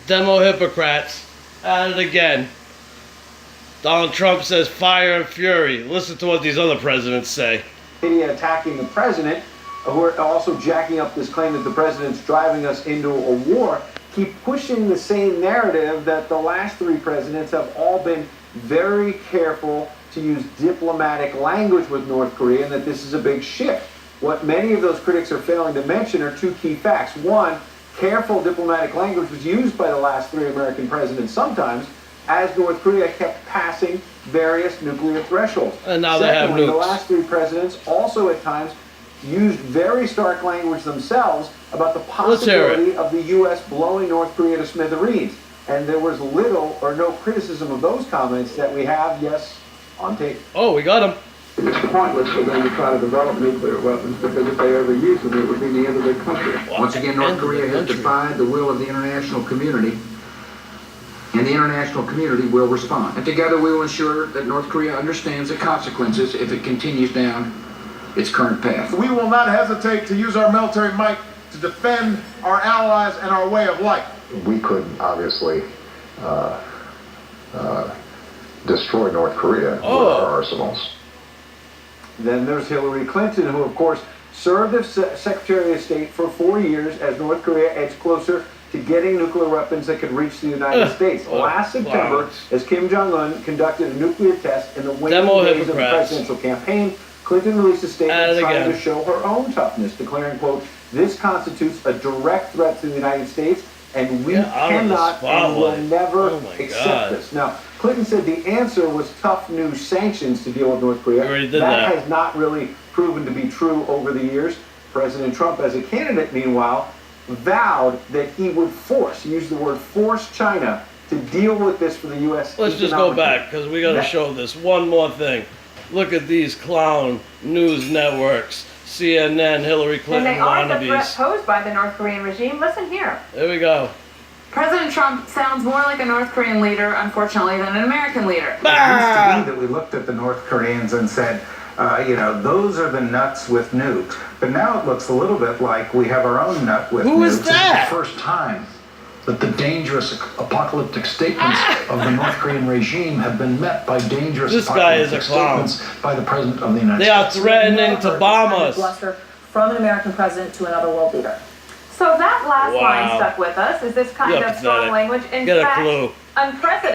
Demohippocrats at it again. Donald Trump says fire and fury. Listen to what these other presidents say. Media attacking the president, who are also jacking up this claim that the president's driving us into a war, keep pushing the same narrative that the last three presidents have all been very careful to use diplomatic language with North Korea, and that this is a big shift. What many of those critics are failing to mention are two key facts. One, careful diplomatic language was used by the last three American presidents sometimes as North Korea kept passing various nuclear thresholds. And now Secondly, they have nukes. The last three presidents also at times used very stark language themselves about the possibility of the U.S. blowing North Korea to smithereens. And there was little or no criticism of those comments that we have, yes, on tape. Oh, we got him. It's pointless for them to try to develop nuclear weapons, because if they ever use them, it would be the end of their country. Once again, North Korea has defied the will of the international community, and the international community will respond. And together we will ensure that North Korea understands the consequences if it continues down its current path. We will not hesitate to use our military might to defend our allies and our way of life. We could obviously destroy North Korea with our arsenals. Then there's Hillary Clinton, who of course served as Secretary of State for 4 years as North Korea edged closer to getting nuclear weapons that could reach the United States. Last September, as Kim Jong-un conducted a nuclear test in the waning days of the presidential campaign, Clinton released a statement trying to show her own toughness, declaring, quote, "This constitutes a direct threat to the United States, and we cannot and will never accept this." Now, Clinton said the answer was tough new sanctions to deal with North Korea. That has not really proven to be true over the years. President Trump, as a candidate, meanwhile, vowed that he would he used the word force China to deal with this for the U.S. Let's just go back, because we got to show this one more thing. Look at these clown news networks. CNN, Hillary Clinton and they are the wannabes. threat posed by the North Korean regime. Listen here. There we go. President Trump sounds more like a North Korean leader, unfortunately, than an American leader. It used to be that we looked at the North Koreans and said, you know, those are the nuts with nukes. But now it looks a little bit like we have our own nut with nukes. Who is that? It's the first time that the dangerous apocalyptic statements of the North Korean regime have been met by dangerous apocalyptic statements by the President of the United States. They are threatening to bomb us. Bluster from an American president to another world leader. So that last line stuck with us. Is this kind of strong language? In fact, unprecedented.